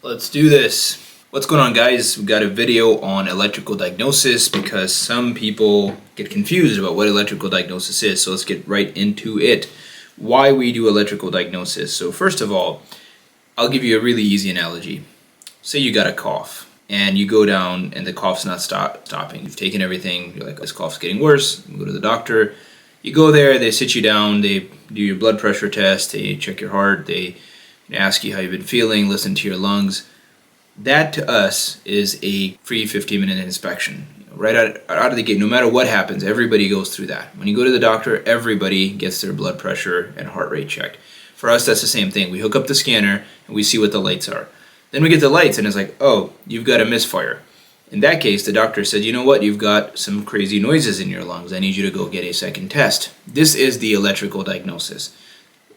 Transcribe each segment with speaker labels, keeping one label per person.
Speaker 1: Let's do this. What's going on, guys? We've got a video on electrical diagnosis because some people get confused about what electrical diagnosis is. So let's get right into it. Why we do electrical diagnosis. So first of all, I'll give you a really easy analogy. Say you got a cough and you go down and the cough's not stopping. You've taken everything. You're like, this cough's getting worse. You go to the doctor. You go there. They sit you down. They do your blood pressure test. They check your heart. They ask you how you've been feeling, listen to your lungs. That to us is a free 15-minute inspection. Right out of the gate, no matter what happens, everybody goes through that. When you go to the doctor, everybody gets their blood pressure and heart rate checked. For us, that's the same thing. We hook up the scanner and we see what the lights are. Then we get the lights and it's like, oh, you've got a misfire. In that case, the doctor said, you know what, you've got some crazy noises in your lungs. I need you to go get a second test. This is the electrical diagnosis.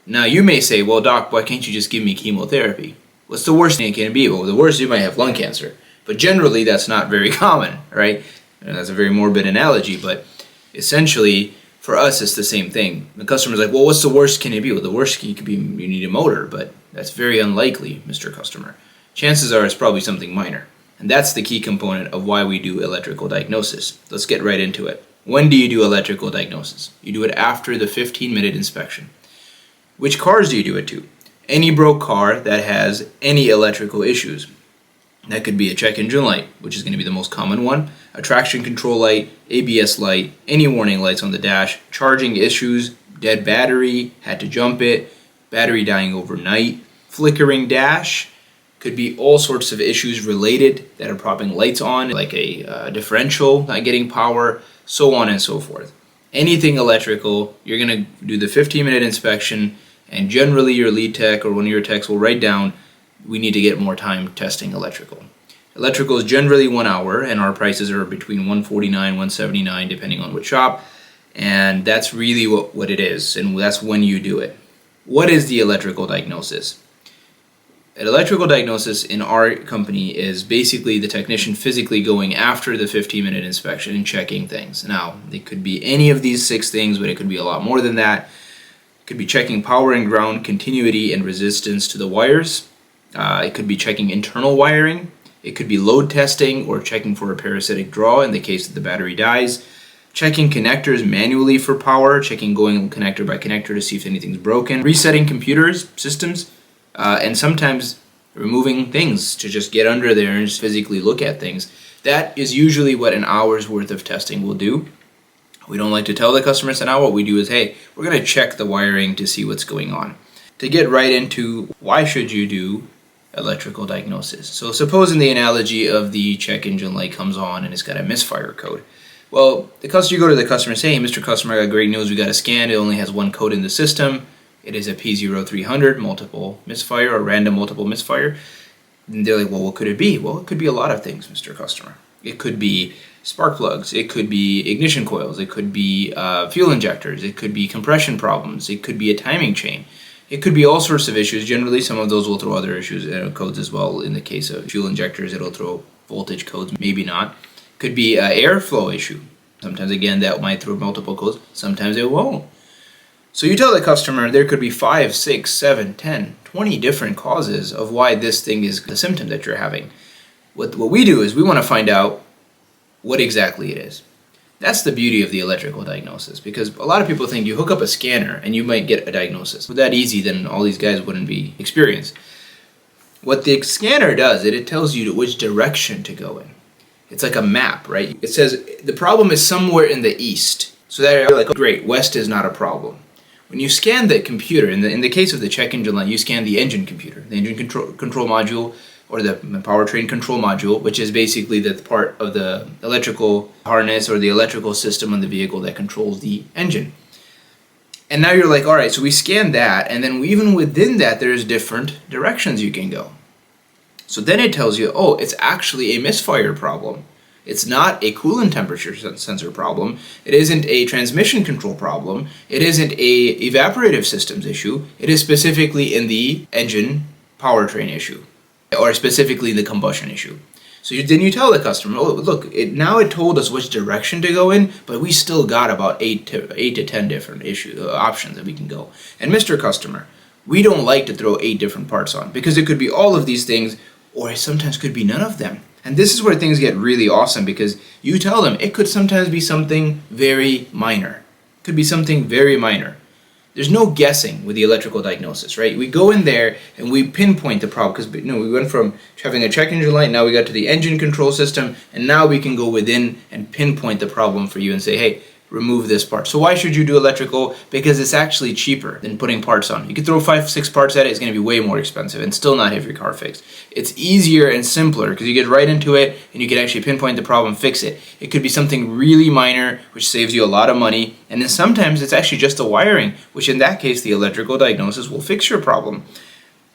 Speaker 1: Now you may say, well, doc, why can't you just give me chemotherapy? What's the worst thing it can be? Well, the worst, you might have lung cancer. But generally, that's not very common, right? And that's a very morbid analogy, but essentially, for us, it's the same thing. The customer's like, well, what's the worst can it be? Well, the worst could be you need a motor, but that's very unlikely, Mr. Customer. Chances are it's probably something minor. And that's the key component of why we do electrical diagnosis. Let's get right into it. When do you do electrical diagnosis? You do it after the 15-minute inspection. Which cars do you do it to? Any broke car that has any electrical issues. That could be a check engine light, which is going to be the most common one, a traction control light, ABS light, any warning lights on the dash, charging issues, dead battery, had to jump it, battery dying overnight, flickering dash, could be all sorts of issues related that are popping lights on, like a differential not getting power, so on and so forth. Anything electrical, you're going to do the 15-minute inspection, and generally your lead tech or one of your techs will write down, we need to get more time testing electrical. Electrical is generally 1 hour, and our prices are between $149, $179, depending on which shop, and that's really what it is, and that's when you do it. What is the electrical diagnosis? An electrical diagnosis in our company is basically the technician physically going after the 15-minute inspection and checking things. Now, it could be any of these 6 things, but it could be a lot more than that. It could be checking power and ground continuity and resistance to the wires. It could be checking internal wiring. It could be load testing or checking for a parasitic draw in the case that the battery dies. Checking connectors manually for power, checking going connector by connector to see if anything's broken. Resetting computers, systems, and sometimes removing things to just get under there and just physically look at things. That is usually what an hour's worth of testing will do. We don't like to tell the customers an hour. What we do is, hey, we're going to check the wiring to see what's going on. To get right into why should you do electrical diagnosis. So suppose in the analogy of the check engine light comes on and it's got a misfire code. Well, you go to the customer and say, hey, Mr. Customer, I got great news. We got a scan. It only has one code in the system. It is a P0300 multiple misfire or random multiple misfire. And they're like, well, what could it be? Well, it could be a lot of things, Mr. Customer. It could be spark plugs. It could be ignition coils. It could be fuel injectors. It could be compression problems. It could be a timing chain. It could be all sorts of issues. Generally, some of those will throw other issues, codes as well. In the case of fuel injectors, it'll throw voltage codes, maybe not. Could be an airflow issue. Sometimes, again, that might throw multiple codes. Sometimes it won't. So you tell the customer there could be 5, 6, 7, 10, 20 different causes of why this thing is the symptom that you're having. What we do is we want to find out what exactly it is. That's the beauty of the electrical diagnosis, because a lot of people think you hook up a scanner and you might get a diagnosis. If that easy, then all these guys wouldn't be experienced. What the scanner does, it tells you which direction to go in. It's like a map, right? It says the problem is somewhere in the east. So that you're like, oh, great, west is not a problem. When you scan the computer, in the case of the check engine light, you scan the engine computer, the engine control module, or the powertrain control module, which is basically the part of the electrical harness or the electrical system on the vehicle that controls the engine. And now you're like, all right, so we scan that, and then even within that, there's different directions you can go. So then it tells you, oh, it's actually a misfire problem. It's not a coolant temperature sensor problem. It isn't a transmission control problem. It isn't a evaporative systems issue. It is specifically in the engine powertrain issue, or specifically the combustion issue. So then you tell the customer, oh, look, now it told us which direction to go in, but we still got about 8 to 10 different options that we can go. And Mr. Customer, we don't like to throw 8 different parts on, because it could be all of these things or it sometimes could be none of them. And this is where things get really awesome, because you tell them it could sometimes be something very minor. It could be something very minor. There's no guessing with the electrical diagnosis, right? We go in there and we pinpoint the problem, because we went from having a check engine light, now we got to the engine control system, and now we can go within and pinpoint the problem for you and say, hey, remove this part. So why should you do electrical? Because it's actually cheaper than putting parts on. You could throw 5-6 parts at it, it's going to be way more expensive and still not have your car fixed. It's easier and simpler because you get right into it and you can actually pinpoint the problem, fix it. It could be something really minor, which saves you a lot of money, and then sometimes it's actually just the wiring, which in that case the electrical diagnosis will fix your problem.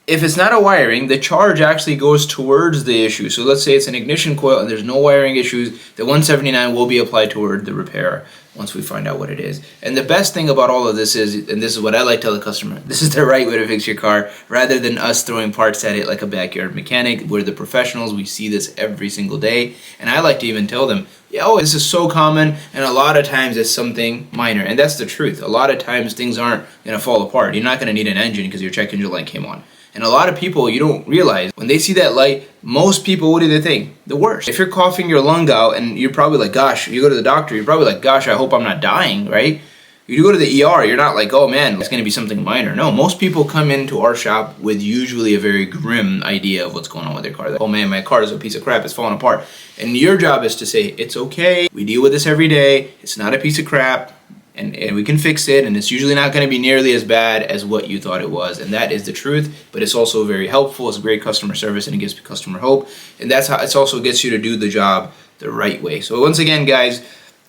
Speaker 1: If it's not a wiring, the charge actually goes towards the issue. So let's say it's an ignition coil and there's no wiring issues, the 179 will be applied toward the repair once we find out what it is. And the best thing about all of this is, and this is what I like to tell the customer, this is the right way to fix your car, rather than us throwing parts at it like a backyard mechanic. We're the professionals, we see this every single day. And I like to even tell them, this is so common, and a lot of times it's something minor. And that's the truth. A lot of times things aren't going to fall apart. You're not going to need an engine because your check engine light came on. And a lot of people, you don't realize, when they see that light, most people, what do they think? The worst. If you're coughing your lung out and you're probably like, gosh, you go to the doctor, you're probably like, gosh, I hope I'm not dying, right? You go to the ER, you're not like, oh man, it's going to be something minor. No, most people come into our shop with usually a very grim idea of what's going on with their car. Like, oh man, my car is a piece of crap, it's falling apart. And your job is to say, it's okay, we deal with this every day, it's not a piece of crap, and we can fix it, and it's usually not going to be nearly as bad as what you thought it was. And that is the truth, but it's also very helpful. It's great customer service, and it gives the customer hope. And that's how it also gets you to do the job the right way. So once again, guys,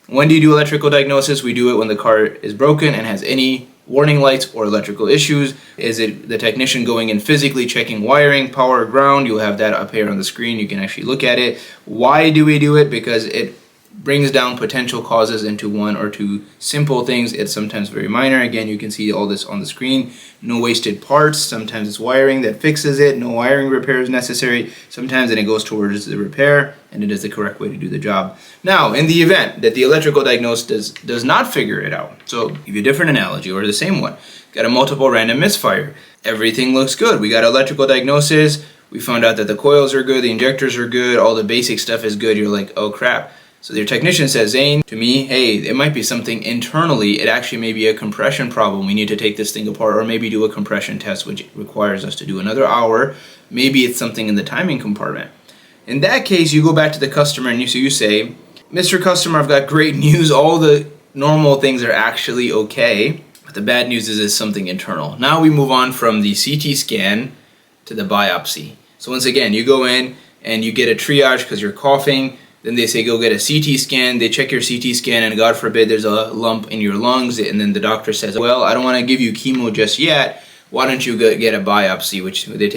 Speaker 1: when do you do electrical diagnosis? We do it when the car is broken and has any warning lights or electrical issues. Is it the technician going in physically checking wiring, power, ground? You'll have that up here on the screen. You can actually look at it. Why do we do it? Because it brings down potential causes into one or two simple things. It's sometimes very minor. Again, you can see all this on the screen. No wasted parts. Sometimes it's wiring that fixes it. No wiring repair is necessary. Sometimes then it goes towards the repair, and it is the correct way to do the job. Now, in the event that the electrical diagnosis does not figure it out, so give you a different analogy or the same one. Got a multiple random misfire. Everything looks good. We got electrical diagnosis. We found out that the coils are good, the injectors are good, all the basic stuff is good. You're like, oh crap. So your technician says, Zane, to me, hey, it might be something internally. It actually may be a compression problem. We need to take this thing apart, or maybe do a compression test, which requires us to do another hour. Maybe it's something in the timing compartment. In that case, you go back to the customer and you say, Mr. Customer, I've got great news. All the normal things are actually okay, but the bad news is it's something internal. Now we move on from the CT scan to the biopsy. So once again, you go in and you get a triage because you're coughing. Then they say, go get a CT scan. They check your CT scan, and God forbid there's a lump in your lungs. And then the doctor says, well, I don't want to give you chemo just yet. Why don't you get a biopsy? Which they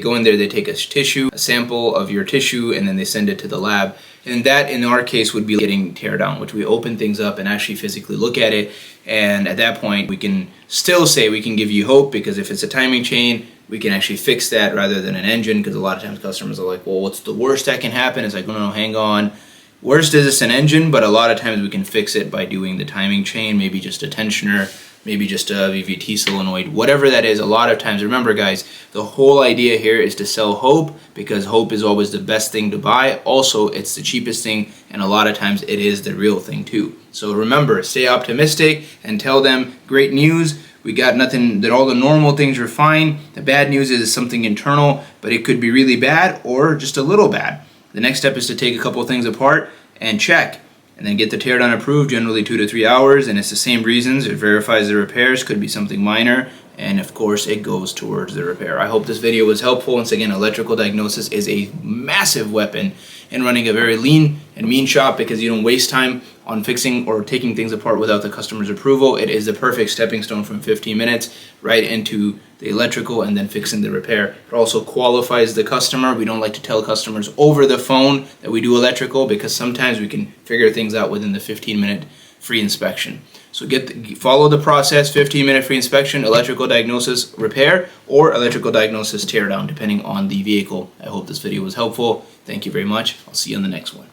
Speaker 1: go in there, they take a sample of your tissue, and then they send it to the lab. And that, in our case, would be getting tear down, which we open things up and actually physically look at it. And at that point, we can still say we can give you hope, because if it's a timing chain, we can actually fix that rather than an engine, because a lot of times customers are like, well, what's the worst that can happen? It's like, no, hang on. Worst is it's an engine, but a lot of times we can fix it by doing the timing chain, maybe just a tensioner, maybe just a VVT solenoid, whatever that is. A lot of times, remember guys, the whole idea here is to sell hope, because hope is always the best thing to buy. Also, it's the cheapest thing, and a lot of times it is the real thing too. So remember, stay optimistic and tell them, great news. We got nothing, that all the normal things are fine. The bad news is something internal, but it could be really bad or just a little bad. The next step is to take a couple of things apart and check, and then get the teardown approved, generally 2 to 3 hours, and it's the same reasons. It verifies the repairs, could be something minor, and of course it goes towards the repair. I hope this video was helpful. Once again, electrical diagnosis is a massive weapon in running a very lean and mean shop, because you don't waste time on fixing or taking things apart without the customer's approval. It is the perfect stepping stone from 15 minutes right into the electrical and then fixing the repair. It also qualifies the customer. We don't like to tell customers over the phone that we do electrical, because sometimes we can figure things out within the 15-minute free inspection. So follow the process: 15-minute free inspection, electrical diagnosis repair, or electrical diagnosis teardown, depending on the vehicle. I hope this video was helpful. Thank you very much. I'll see you on the next one.